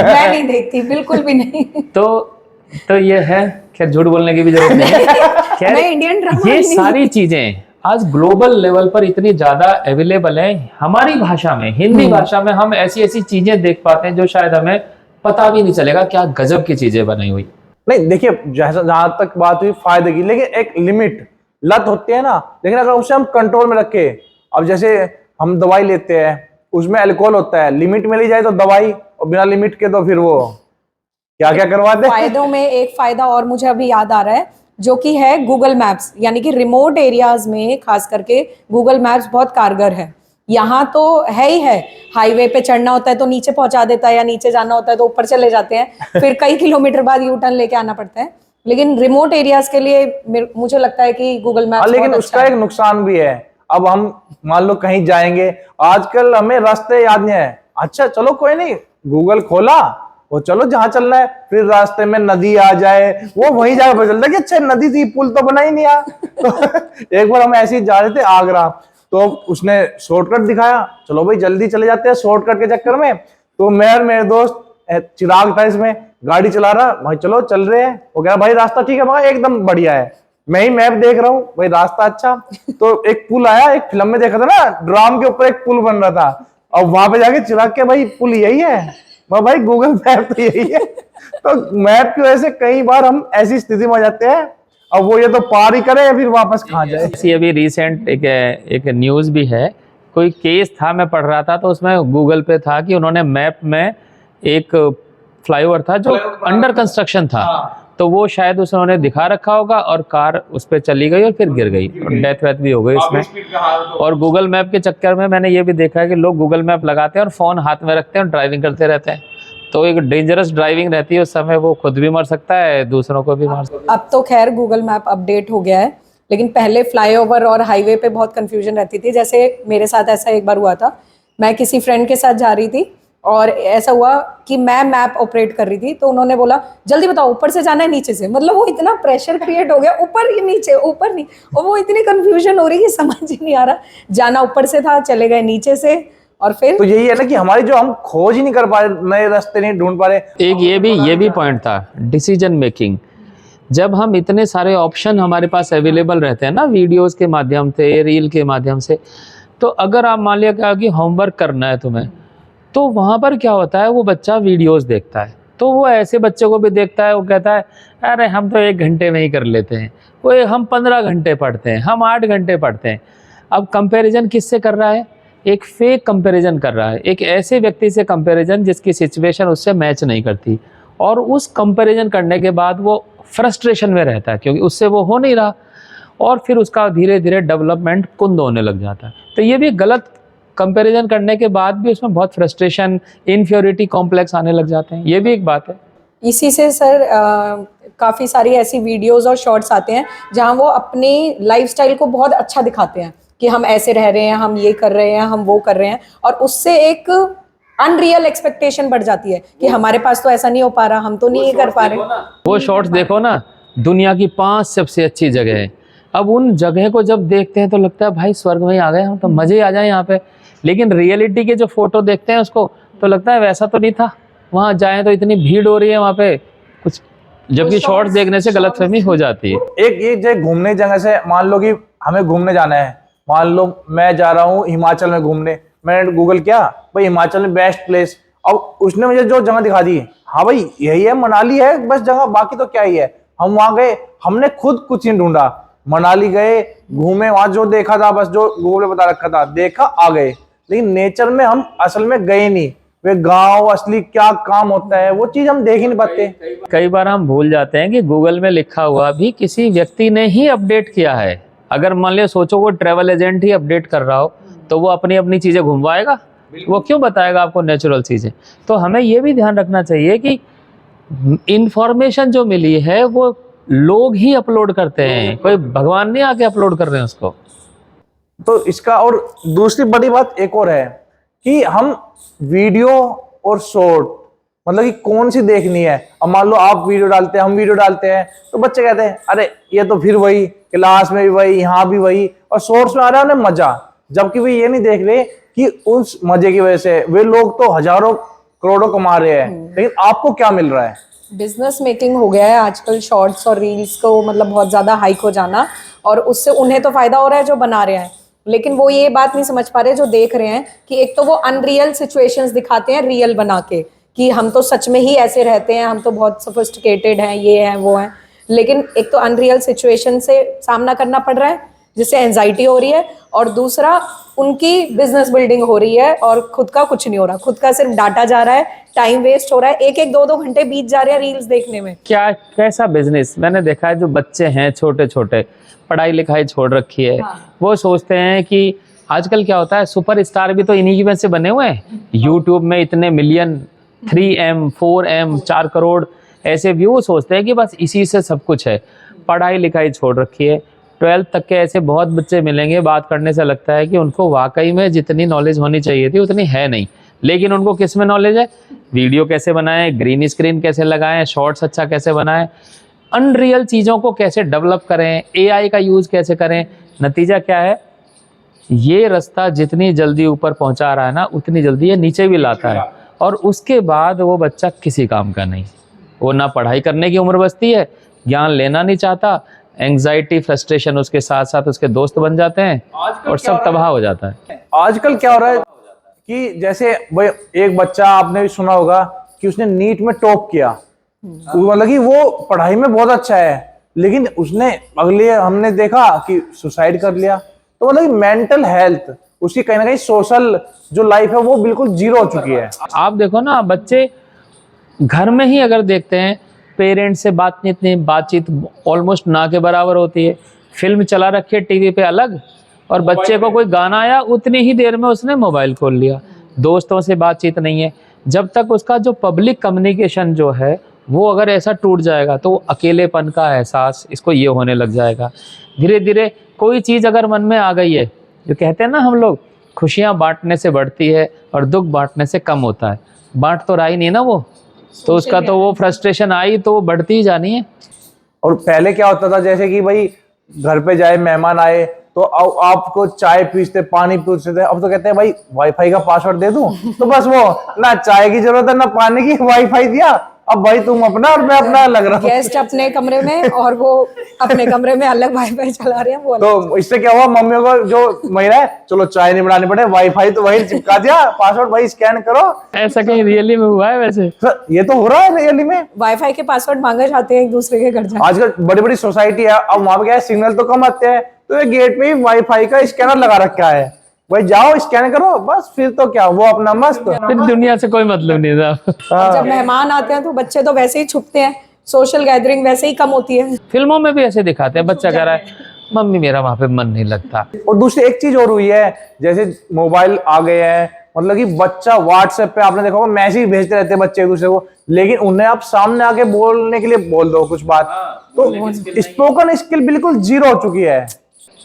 मैं नहीं देखती, बिल्कुल भी नहीं। तो ये है, खैर झूठ बोलने की भी जरूरत नहीं है। खैर मैं इंडियन ड्रामा ये सारी चीजें आज ग्लोबल लेवल पर इतनी ज्यादा अवेलेबल है, हमारी भाषा में, हिंदी भाषा में हम ऐसी ऐसी चीजें देख पाते हैं जो शायद हमें पता भी नहीं चलेगा क्या गजब की चीजें बनाई हुई। नहीं देखिए, जैसा जहां तक बात हुई फायदे की, लेकिन एक लिमिट लत होती है ना, लेकिन अगर उसे हम कंट्रोल में रखे, अब जैसे हम दवाई लेते हैं उसमें अल्कोहल होता है, लिमिट में ली जाए तो दवाई, और बिना लिमिट के तो फिर वो क्या क्या करवाते हैं। फायदों में एक फायदा और मुझे अभी याद आ रहा है, जो कि है गूगल मैप्स, यानी कि रिमोट एरियाज में खास करके गूगल मैप्स बहुत कारगर है। यहाँ तो है ही है, हाईवे पे चढ़ना होता है तो नीचे पहुंचा देता है, या नीचे जाना होता है तो ऊपर चले जाते हैं, फिर कई किलोमीटर बाद यू टर्न लेके आना पड़ता है। लेकिन रिमोट एरियाज के लिए मुझे लगता है कि गूगल मैप्स लेकिन बहुत उसका अच्छा एक नुकसान भी है। अब हम मान लो कहीं जाएंगे, आजकल हमें रास्ते याद नहीं है, अच्छा चलो कोई नहीं, गूगल खोला, वो चलो जहां चलना है, फिर रास्ते में नदी आ जाए, वो वहीं जाकर पता चलता है कि अच्छा नदी थी, पुल तो बना ही नहीं आ। तो एक बार हम ऐसे ही जा रहे थे आगरा, तो उसने शॉर्टकट दिखाया, चलो भाई जल्दी चले जाते हैं शॉर्टकट के चक्कर में। तो मैं और मेरे दोस्त चिराग था इसमें, गाड़ी चला रहा, भाई चलो चल रहे हैं, वो कह रहा भाई रास्ता ठीक है, मगर एकदम बढ़िया है, मैं ही मैप देख रहा हूँ भाई रास्ता अच्छा। तो एक पुल आया, एक फिल्म में देखा था ना, ड्राम के ऊपर एक पुल बन रहा था, और वहां पे जाके चिराग के भाई पुल यही है, भाई गूगल मैप तो यही है। तो मैप की वजह से कई बार हम ऐसी स्थिति में आ जाते हैं, अब वो ये तो पार ही करे या फिर वापस कहाँ जाए। ऐसी अभी रिसेंट एक न्यूज़ भी है, कोई केस था मैं पढ़ रहा था, तो उसमें गूगल पे था कि उन्होंने मैप में एक फ्लाईओवर था जो अंडर कंस्ट्रक्शन था, तो वो शायद उन्होंने दिखा रखा होगा और कार उस पर चली गई और फिर गिर गई, डेथ वेथ भी हो गई उसमें। और गूगल मैप के चक्कर में मैंने ये भी देखा है कि लोग गूगल मैप लगाते हैं और फ़ोन हाथ में रखते हैं और ड्राइविंग करते रहते हैं, तो एक डेंजरस ड्राइविंग रहती है उस समय, वो खुद भी मर सकता है, दूसरों को भी मार सकता है। अब तो खैर गूगल मैप अपडेट हो गया है, लेकिन पहले फ्लाईओवर और हाईवे पे बहुत कंफ्यूजन रहती थी। जैसे मेरे साथ ऐसा एक बार हुआ था, मैं किसी फ्रेंड के साथ जा रही थी और ऐसा हुआ कि मैं मैप ऑपरेट कर रही थी, तो उन्होंने बोला जल्दी बताओ ऊपर से जाना है नीचे से, मतलब वो इतना प्रेशर क्रिएट हो गया, ऊपर ही नीचे ऊपर नहीं, और वो इतनी कंफ्यूजन हो रही कि समझ ही नहीं आ रहा, जाना ऊपर से था, चले गए नीचे से, और फिर तो यही है ना कि हमारी जो हम खोज ही नहीं कर पा रहे, नए रास्ते नहीं ढूंढ पा रहे। एक ये भी पॉइंट था, डिसीजन मेकिंग। जब हम इतने सारे ऑप्शन हमारे पास अवेलेबल रहते हैं ना, वीडियोस के माध्यम से, रील के माध्यम से, तो अगर आप मान लिया क्या कि होमवर्क करना है तुम्हें, तो वहाँ पर क्या होता है, वो बच्चा वीडियोस देखता है, तो वो ऐसे बच्चों को भी देखता है, वो कहता है अरे हम तो 1 घंटे में ही कर लेते हैं, वो हम 15 घंटे पढ़ते हैं, हम 8 घंटे पढ़ते हैं। अब कंपैरिजन किससे कर रहा है? एक फेक कंपैरिजन कर रहा है, एक ऐसे व्यक्ति से कंपैरिजन जिसकी सिचुएशन उससे मैच नहीं करती, और उस कंपैरिजन करने के बाद वो फ्रस्ट्रेशन में रहता है क्योंकि उससे वो हो नहीं रहा, और फिर उसका धीरे धीरे डेवलपमेंट कुंद होने लग जाता है। तो ये भी गलत, कंपैरिजन करने के बाद भी उसमें बहुत फ्रस्ट्रेशन, इन्फ्योरिटी कॉम्प्लेक्स आने लग जाते हैं, ये भी एक बात है। इसी से सर काफ़ी सारी ऐसी वीडियोस और शॉर्ट्स आते हैं जहां वो अपनी लाइफस्टाइल को बहुत अच्छा दिखाते हैं कि हम ऐसे रह रहे हैं, हम ये कर रहे हैं, हम वो कर रहे हैं, और उससे एक अनरियल एक्सपेक्टेशन बढ़ जाती है कि हमारे पास तो ऐसा नहीं हो पा रहा, हम तो नहीं कर पा रहे। वो शॉर्ट्स देखो ना, दुनिया की 5 सबसे अच्छी जगह है, अब उन जगह को जब देखते हैं तो लगता है भाई स्वर्ग में ही आ गए हम, तो मजे आ जाए यहाँ पे, लेकिन रियलिटी के जो फोटो देखते हैं उसको तो लगता है वैसा तो नहीं था, वहाँ जाएं तो इतनी भीड़ हो रही है वहाँ पे कुछ, जबकि शॉर्ट्स देखने से गलतफहमी हो जाती है। एक ये जो घूमने की जगह से, मान लो कि हमें घूमने जाना है, मान लो मैं जा रहा हूँ हिमाचल में घूमने, मैंने गूगल किया भाई हिमाचल में बेस्ट प्लेस, अब उसने मुझे जो जगह दिखा दी, हाँ भाई यही है, मनाली है बस जगह, बाकी तो क्या ही है। हम वहां गए, हमने खुद कुछ नहीं ढूंढा, मनाली गए, घूमे, वहां जो देखा था बस जो गूगल ने बता रखा था देखा, आ गए, लेकिन नेचर में हम असल में गए नहीं, वे गांव असली क्या काम होता है वो चीज हम देख ही नहीं पाते। कई बार हम भूल जाते हैं कि गूगल में लिखा हुआ भी किसी व्यक्ति ने ही अपडेट किया है। अगर मान लिया सोचो वो ट्रैवल एजेंट ही अपडेट कर रहा हो, तो वो अपनी अपनी चीजें घुमवाएगा, वो क्यों बताएगा आपको नेचुरल चीजें। तो हमें ये भी ध्यान रखना चाहिए कि इंफॉर्मेशन जो मिली है वो लोग ही अपलोड करते हैं, कोई भगवान नहीं आके अपलोड कर रहे हैं उसको। तो इसका, और दूसरी बड़ी बात एक और है कि हम वीडियो और शॉर्ट मतलब कि कौन सी देखनी है। अब मान लो आप वीडियो डालते हैं, हम वीडियो डालते हैं, तो बच्चे कहते हैं अरे ये तो फिर वही, क्लास में भी वही, यहाँ भी वही, और शॉर्ट्स में आ रहा है उन्हें मजा, जबकि वे ये नहीं देख रहे कि उस मजे की वजह से वे लोग तो हजारों करोड़ों कमा रहे हैं, लेकिन आपको क्या मिल रहा है। बिजनेस मेकिंग हो गया है आजकल शॉर्ट्स और रील्स को, मतलब बहुत ज़्यादा हाइक हो जाना, और उससे उन्हें तो फायदा हो रहा है जो बना रहे हैं, लेकिन वो ये बात नहीं समझ पा रहे जो देख रहे हैं कि एक तो वो अनरियल सिचुएशंस दिखाते हैं रियल बना के कि हम तो सच में ही ऐसे रहते हैं, हम तो बहुत सोफिस्टिकेटेड हैं, ये हैं वो हैं, लेकिन एक तो अनरियल सिचुएशन से सामना करना पड़ रहा है जिससे एंजाइटी हो रही है, और दूसरा उनकी बिजनेस बिल्डिंग हो रही है और खुद का कुछ नहीं हो रहा, खुद का सिर्फ डाटा जा रहा है, टाइम वेस्ट हो रहा है, एक एक दो दो घंटे बीत जा रहे हैं रील्स देखने में। क्या कैसा बिजनेस मैंने देखा है, जो बच्चे हैं छोटे छोटे, पढ़ाई लिखाई छोड़ रखी है, वो सोचते हैं कि आजकल क्या होता है, सुपरस्टार भी तो इन्हीं की वजह से बने हुए हैं। यूट्यूब में इतने मिलियन, 3M 4M 4 करोड़ ऐसे व्यू, सोचते हैं कि बस इसी से सब कुछ है। पढ़ाई लिखाई छोड़ रखी है, 12th तक के ऐसे बहुत बच्चे मिलेंगे, बात करने से लगता है कि उनको वाकई में जितनी नॉलेज होनी चाहिए थी उतनी है नहीं, लेकिन उनको किस में नॉलेज है, वीडियो कैसे बनाएं, ग्रीन स्क्रीन कैसे लगाएं, शॉर्ट्स अच्छा कैसे बनाएं, अनरियल चीज़ों को कैसे डेवलप करें, AI का यूज़ कैसे करें। नतीजा क्या है, ये रास्ता जितनी जल्दी ऊपर पहुंचा रहा है ना, उतनी जल्दी ये नीचे भी लाता है, और उसके बाद वो बच्चा किसी काम का नहीं, वो ना पढ़ाई करने की उम्र बचती है, ज्ञान लेना नहीं चाहता, एंग्जाइटी फ्रस्ट्रेशन उसके साथ साथ उसके दोस्त बन जाते हैं और सब तबाह हो जाता है। आजकल क्या हो रहा है कि जैसे भाई एक बच्चा, आपने भी सुना होगा कि उसने नीट में टॉप किया, मतलब कि वो पढ़ाई में बहुत अच्छा है, लेकिन उसने अगले हमने देखा कि सुसाइड कर लिया। तो मतलब मेंटल हेल्थ उसकी कहीं ना कहीं सोशल जो लाइफ है वो बिल्कुल जीरो हो चुकी है। आप देखो ना, बच्चे घर में ही अगर देखते हैं, पेरेंट्स से बातचीत ऑलमोस्ट ना के बराबर होती है। फिल्म चला रखी है टीवी पे अलग, और बच्चे को कोई गाना आया उतनी ही देर में उसने मोबाइल खोल लिया। दोस्तों से बातचीत नहीं है। जब तक उसका जो पब्लिक कम्युनिकेशन जो है वो अगर ऐसा टूट जाएगा तो अकेलेपन का एहसास इसको ये होने लग जाएगा। धीरे धीरे कोई चीज़ अगर मन में आ गई है, जो कहते हैं ना हम लोग, खुशियाँ बांटने से बढ़ती है और दुख बांटने से कम होता है। बांट तो रहा ही नहीं ना वो, तो उसका तो वो फ्रस्ट्रेशन आई तो वो बढ़ती ही जानी है। और पहले क्या होता था, जैसे कि भाई घर पे जाए मेहमान आए तो आपको चाय पूछते, पानी पूछते थे। अब तो कहते हैं भाई वाईफाई का पासवर्ड दे दूं, तो बस वो ना चाय की जरूरत है ना पानी की, वाईफाई दिया, अब भाई तुम अपना और मैं अपना लग रहा हूँ। गेस्ट अपने कमरे में और वो अपने कमरे में अलग वाईफाई चला रहे हैं वो अलग। तो इससे क्या हुआ, मम्मियों को जो महिला है, चलो चाय नहीं बनानी पड़े, वाईफाई तो वही चिपका दिया, पासवर्ड वही स्कैन करो। ऐसा कहीं रियली में हुआ है वैसे? सर ये तो हो रहा है रियली में, वाईफाई के पासवर्ड मांगे जाते हैं एक दूसरे के घर जाके। आजकल बड़ी बड़ी सोसाइटी है, अब वहां पे क्या है, सिग्नल तो कम आते हैं, तो ये गेट पे ही वाईफाई का स्कैनर लगा रखा है, भाई जाओ स्कैन करो, बस फिर तो क्या, वो अपना मस्त, फिर दुनिया से कोई मतलब नहीं था। जब मेहमान आते हैं तो बच्चे तो वैसे ही छुपते हैं, सोशल गैदरिंग वैसे ही कम होती है। फिल्मों में भी ऐसे दिखाते हैं, बच्चा कह रहा है मम्मी मेरा वहां पे मन नहीं लगता। और दूसरी एक चीज और हुई है, जैसे मोबाइल आ गए हैं, मतलब कि बच्चा व्हाट्सएप पे आपने देखा होगा मैसेज भेजते रहते हैं बच्चे एक दूसरे को, लेकिन उन्हें आप सामने आके बोलने के लिए बोल दो कुछ बात, तो स्पोकन स्किल बिल्कुल जीरो हो चुकी है।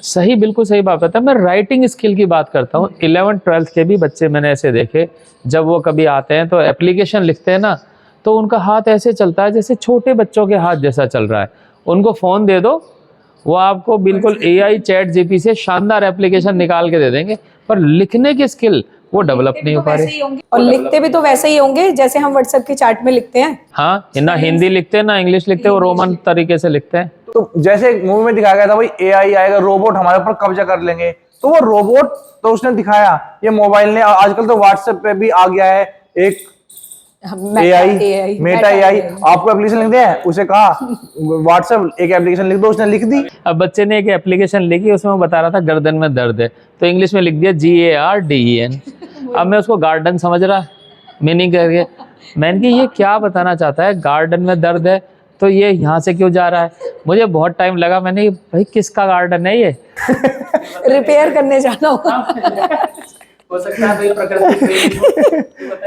सही, बिल्कुल सही बात है। मैं राइटिंग स्किल की बात करता हूँ। 11th 12th के भी बच्चे मैंने ऐसे देखे, जब वो कभी आते हैं तो एप्लीकेशन लिखते हैं ना, तो उनका हाथ ऐसे चलता है जैसे छोटे बच्चों के हाथ जैसा चल रहा है। उनको फ़ोन दे दो, वो आपको बिल्कुल AI ChatGPT से शानदार एप्लीकेशन निकाल के दे देंगे, पर लिखने की स्किल वो डेवलप नहीं हो पा रही। और लिखते भी तो वैसे ही होंगे जैसे हम व्हाट्सएप की चैट में लिखते हैं। हाँ, ना हिंदी लिखते हैं ना इंग्लिश लिखते हैं, वो रोमन तरीके से लिखते हैं। तो जैसे मूवी में दिखाया गया था भाई AI आएगा, रोबोट हमारे ऊपर कब्जा कर लेंगे, तो वो रोबोट तो उसने दिखाया, ये मोबाइल ने, आजकल तो व्हाट्सएप पे भी आ गया है एक AI, मेटा AI, आपको एप्लीकेशन लिख दिया है, उसे कहा व्हाट्सएप एक एप्लीकेशन लिख दो, उसने लिख दी। अब बच्चे ने एक एप्लीकेशन लिखी, उसमें वो बता रहा था गर्दन में दर्द है, तो इंग्लिश में लिख दिया GARDEN। अब मैं उसको गार्डन समझ रहा मीनिंग करके, मैंने कि ये क्या बताना चाहता है, गार्डन में दर्द है तो ये यहाँ से क्यों जा रहा है। मुझे बहुत टाइम लगा, मैंने भाई किसका गार्डन है ये, रिपेयर करने जाना होगा। हो सकता है भाई प्रकृति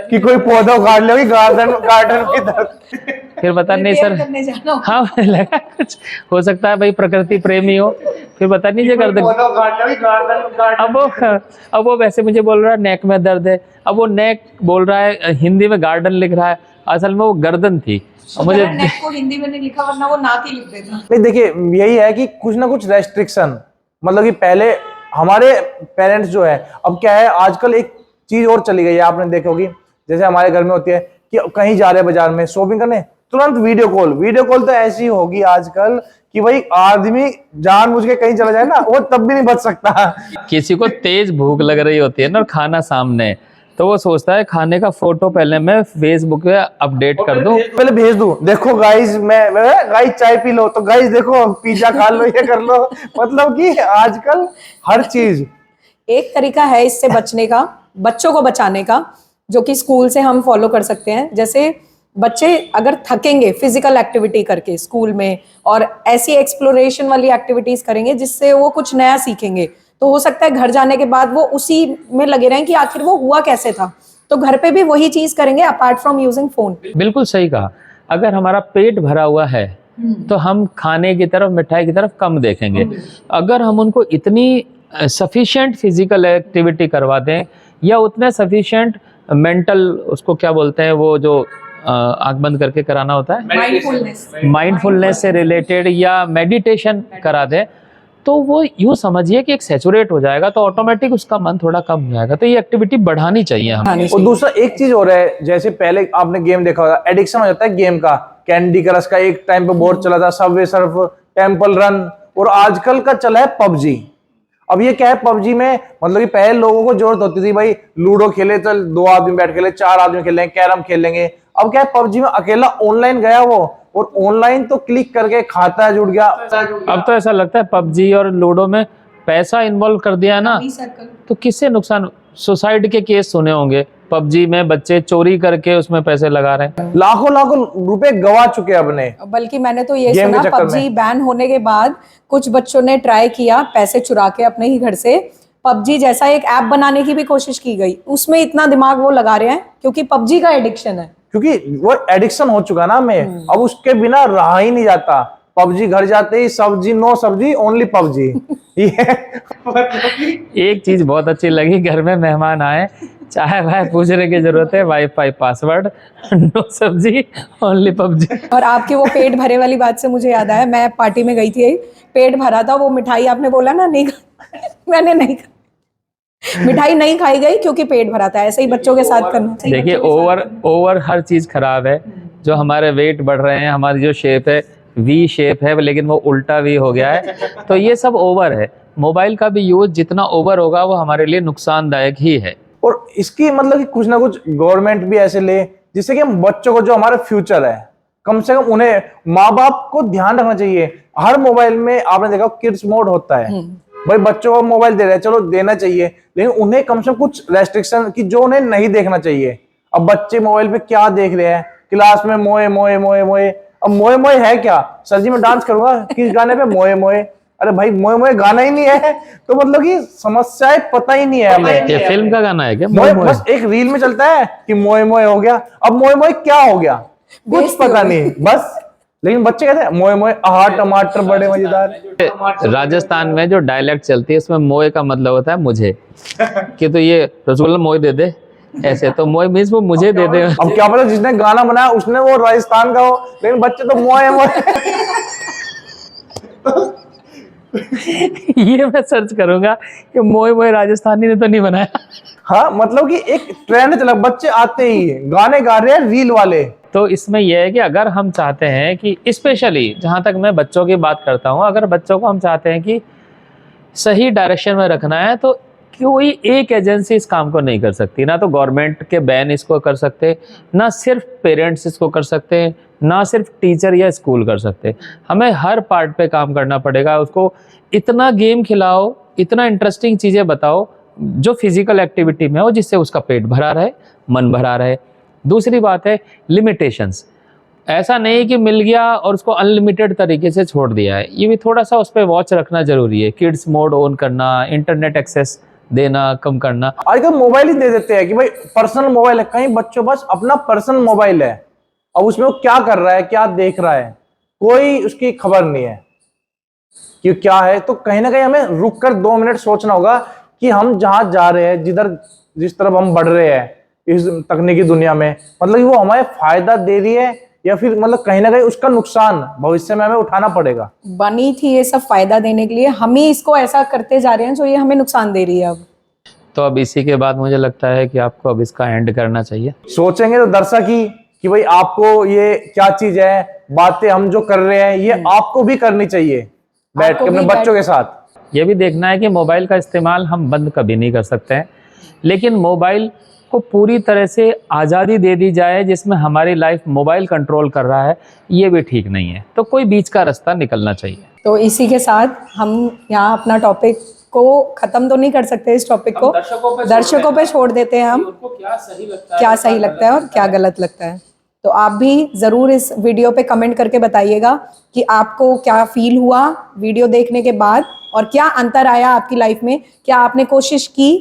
कि कोई पौधा उखाड़ ले, गार्डन की तरफ, फिर बता नहीं सर, करने जाना होगा। हाँ मुझे लगा कुछ हो सकता है भाई प्रकृति प्रेमी हो, फिर बता नहीं जे गर्दन। अब वो वैसे मुझे बोल रहा है नेक में दर्द है, अब वो नेक बोल रहा है, हिंदी में गार्डन लिख रहा है, असल में वो गर्दन थी। मुझे नेक को हिंदी में नहीं लिखा, वरना वो नाक ही लिख देता। नहीं देखिए, यही है कि कुछ ना कुछ रेस्ट्रिक्शन, मतलब कि पहले हमारे पेरेंट्स जो है, अब क्या है आजकल एक चीज और चली गई है, आपने देखी होगी, जैसे हमारे घर में होती है कि कहीं जा रहे हैं बाजार में शॉपिंग करने, तुरंत वीडियो कॉल तो ऐसी होगी आजकल कि भाई आदमी जानबूझ के कहीं चला जाए ना, वो तब भी नहीं बच सकता। किसी को तेज भूख लग रही होती है ना और खाना सामने, तो वो सोचता है खाने का फोटो पहले मैं फेसबुक पे अपडेट कर दूं। पहले भेज दूं, देखो गाइस गाइस चाय पी लो, तो गाइस देखो पिज्जा खा लो, ये कर लो। मतलब कि आजकल हर चीज। एक तरीका है इससे बचने का, बच्चों को बचाने का, जो कि स्कूल से हम फॉलो कर सकते हैं। जैसे बच्चे अगर थकेंगे फिजिकल एक्टिविटी करके स्कूल में, और ऐसी एक्सप्लोरेशन वाली एक्टिविटीज करेंगे जिससे वो कुछ नया सीखेंगे, तो हो सकता है घर जाने के बाद वो उसी में लगे रहें कि आखिर वो हुआ कैसे था। तो घर पे भी वही चीज करेंगे अपार्ट फ्रॉम यूजिंग फोन। बिल्कुल सही कहा। अगर हमारा पेट भरा हुआ है तो हम खाने की तरफ, मिठाई की तरफ कम देखेंगे। अगर हम उनको इतनी सफिशिएंट फिजिकल एक्टिविटी करवा दें या उतने सफिशिएंट मेंटल, उसको क्या बोलते हैं वो जो आंख बंद करके कराना होता है, माइंडफुलनेस से रिलेटेड, या मेडिटेशन करा दें, तो वो यूँ समझिए कि एक सैचुरेट हो जाएगा, तो ऑटोमेटिक उसका मन थोड़ा कम हो जाएगा। तो ये एक्टिविटी बढ़ानी चाहिए हमें। और दूसरा एक चीज हो रहा है, जैसे पहले आपने गेम देखा होगा, एडिक्शन हो जाता है गेम का, कैंडी क्रश का एक टाइम पे बहुत चला था, सबवे सर्फ, टेम्पल रन, और आजकल का चला है पबजी। अब ये क्या है, पबजी में मतलब कि पहले लोगों को जरूरत होती थी भाई लूडो खेले तो 2 आदमी बैठ खेले, 4 आदमी खेल लेंगे, कैरम खेल लेंगे। अब क्या है, पबजी में अकेला ऑनलाइन गया वो, और ऑनलाइन तो क्लिक करके खाता जुड़ गया। अब तो ऐसा लगता है पबजी और लूडो में पैसा इन्वॉल्व कर दिया ना, तो किससे नुकसान। सुसाइड के केस सुने होंगे, पबजी में बच्चे चोरी करके उसमें पैसे लगा रहे हैं, लाखों रुपए गवा चुके अपने। बल्कि मैंने तो ये सुना पबजी बैन होने के बाद कुछ बच्चों ने ट्राई किया पैसे चुरा के अपने ही घर से, पबजी जैसा एक ऐप बनाने की भी कोशिश की गई, उसमें इतना दिमाग वो लगा रहे हैं क्योंकि पबजी का एडिक्शन है, क्योंकि वो एडिक्शन हो चुका ना हमें, अब उसके बिना रहा ही नहीं जाता। पबजी घर जाते ही सब्जी, नो सब्जी, ओनली पबजी। एक चीज बहुत अच्छी लगी, घर में मेहमान आए, चाय वाय पूछने की जरूरत है, वाईफाई पासवर्ड, नो सब्जी, ओनली पबजी। और आपकी वो पेट भरे वाली बात से मुझे याद आया, मैं पार्टी में गई थी, पेट भरा था, वो मिठाई आपने बोला ना नहीं मैंने नहीं मिठाई नहीं खाई गई क्योंकि पेट भरा था। ऐसे ही बच्चों के साथ करना चाहिए। देखिए ओवर हर चीज खराब है। जो हमारे वेट बढ़ रहे हैं, हमारी जो शेप है वी शेप है, लेकिन वो उल्टा वी हो गया है, तो ये सब ओवर है। मोबाइल का भी यूज जितना ओवर होगा वो हमारे लिए नुकसानदायक ही है। और इसकी मतलब कि कुछ ना कुछ गवर्नमेंट भी ऐसे ले जिससे कि हम बच्चों को, जो हमारे फ्यूचर है, कम से कम उन्हें, माँ बाप को ध्यान रखना चाहिए। हर मोबाइल में आपने देखा किड्स मोड होता है, भाई बच्चों को मोबाइल दे रहे हैं, चलो देना चाहिए, लेकिन उन्हें कम से कम कुछ रेस्ट्रिक्शन की जो उन्हें नहीं देखना चाहिए। अब बच्चे मोबाइल पे क्या देख रहे हैं, क्लास में मोए मोए मोए मोए। अब मोए मोए है क्या, सर जी मैं डांस करूंगा किस गाने पे, मोए मोए। अरे भाई मोए मोए गाना ही नहीं है, तो मतलब कि समस्याएं पता ही नहीं है हमें। ये फिल्म का गाना है क्या? मोए बस एक रील में चलता है कि मोए मोए हो गया, अब मोए मोए क्या हो गया कुछ पता नहीं बस। लेकिन बच्चे कहते हैं मोए मोए, आहा टमाटर बड़े मजेदार। राजस्थान में जो डायलेक्ट चलती है उसमें मोए का मतलब होता है मुझे, कि तो ये रसगुल्ला मोए दे दे, ऐसे तो मोए मीन्स वो मुझे दे दे। अब क्या पता जिसने गाना बनाया उसने वो राजस्थान का हो, लेकिन बच्चे तो मोए मोए। ये मैं सर्च करूंगा कि मोए मोए राजस्थानी ने तो नहीं बनाया। हाँ मतलब कि एक ट्रेंड चला, बच्चे आते ही गाने गा रहे हैं रील वाले। तो इसमें यह है कि अगर हम चाहते हैं कि, स्पेशली जहां तक मैं बच्चों की बात करता हूं, अगर बच्चों को हम चाहते हैं कि सही डायरेक्शन में रखना है, तो कोई एक एजेंसी इस काम को नहीं कर सकती। ना तो गवर्नमेंट के बैन इसको कर सकते, ना सिर्फ पेरेंट्स इसको कर सकते, ना सिर्फ टीचर या स्कूल कर सकते। हमें हर पार्ट पे काम करना पड़ेगा। उसको इतना गेम खिलाओ, इतना इंटरेस्टिंग चीज़ें बताओ जो फिजिकल एक्टिविटी में हो, जिससे उसका पेट भरा रहे, मन भरा रहे। दूसरी बात है लिमिटेशंस। ऐसा नहीं कि मिल गया और उसको अनलिमिटेड तरीके से छोड़ दिया है, ये भी थोड़ा सा उस पर वॉच रखना जरूरी है। किड्स मोड ऑन करना, इंटरनेट एक्सेस देना कम करना। आजकल मोबाइल ही दे देते हैं कि भाई पर्सनल मोबाइल है, कहीं बच्चों पास अपना पर्सनल मोबाइल है, अब उसमें वो क्या कर रहा है, क्या देख रहा है, कोई उसकी खबर नहीं है कि क्या है। तो कहीं ना कहीं हमें रुक कर 2 मिनट सोचना होगा कि हम जहां जा रहे हैं, जिस तरफ हम बढ़ रहे हैं इस तकनीकी दुनिया में, मतलब कि वो हमें फायदा दे रही है या फिर मतलब कहीं ना कहीं उसका नुकसान भविष्य में हमें उठाना पड़ेगा। बनी थी ये सब फायदा देने के लिए, हम ही इसको ऐसा करते जा रहे हैं जो ये हमें नुकसान दे रही है। अब तो अब इसी के बाद मुझे लगता है कि आपको अब इसका एंड करना चाहिए। सोचेंगे तो दर्शक ही कि भाई आपको ये क्या चीज है, बातें हम जो कर रहे हैं ये आपको भी करनी चाहिए बैठ के आपको अपने भी बच्चों के साथ। ये भी देखना है कि मोबाइल का इस्तेमाल हम बंद कभी नहीं कर सकते हैं, लेकिन मोबाइल को पूरी तरह से आज़ादी दे दी जाए जिसमें हमारी लाइफ मोबाइल कंट्रोल कर रहा है, ये भी ठीक नहीं है। तो कोई बीच का रास्ता निकलना चाहिए। तो इसी के साथ हम यहाँ अपना टॉपिक को खत्म तो नहीं कर सकते, इस टॉपिक को दर्शकों पे छोड़ देते हैं हम, क्या सही लगता क्या सही लगता है और क्या गलत लगता है। तो आप भी ज़रूर इस वीडियो पे कमेंट करके बताइएगा कि आपको क्या फील हुआ वीडियो देखने के बाद और क्या अंतर आया आपकी लाइफ में। क्या आपने कोशिश की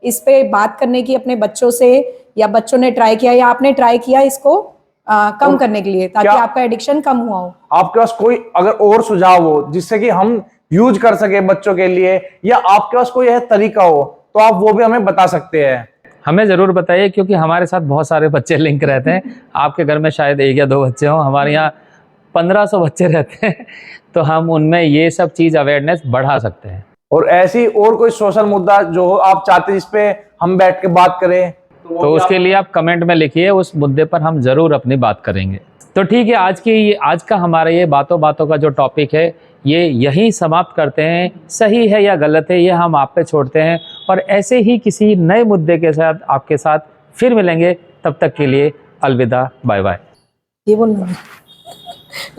इस पे बात करने की अपने बच्चों से, या बच्चों ने ट्राई किया, या आपने ट्राई किया इसको कम करने के लिए ताकि आपका एडिक्शन कम हुआ हो। आपके पास कोई अगर और सुझाव हो जिससे कि हम यूज कर सके बच्चों के लिए, या आपके पास कोई ऐसा तरीका हो तो आप वो भी हमें बता सकते हैं। हमें ज़रूर बताइए, क्योंकि हमारे साथ बहुत सारे बच्चे लिंक रहते हैं। आपके घर में शायद 1 या 2 बच्चे हों, हमारे यहाँ 1500 बच्चे रहते हैं, तो हम उनमें ये सब चीज़ अवेयरनेस बढ़ा सकते हैं। और ऐसी और कोई सोशल मुद्दा जो आप चाहते हैं जिस पे हम बैठ के बात करें तो उसके लिए आप कमेंट में लिखिए, उस मुद्दे पर हम ज़रूर अपनी बात करेंगे। तो ठीक है, आज का हमारा ये बातों बातों का जो टॉपिक है ये यहीं समाप्त करते हैं। सही है या गलत है ये हम आप पे छोड़ते हैं, और ऐसे ही किसी नए मुद्दे के साथ आपके साथ फिर मिलेंगे। तब तक के लिए अलविदा, बाय बाय। ये बोलना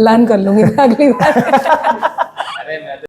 लर्न कर लूंगी मैं अगली बार। अरे मैं तो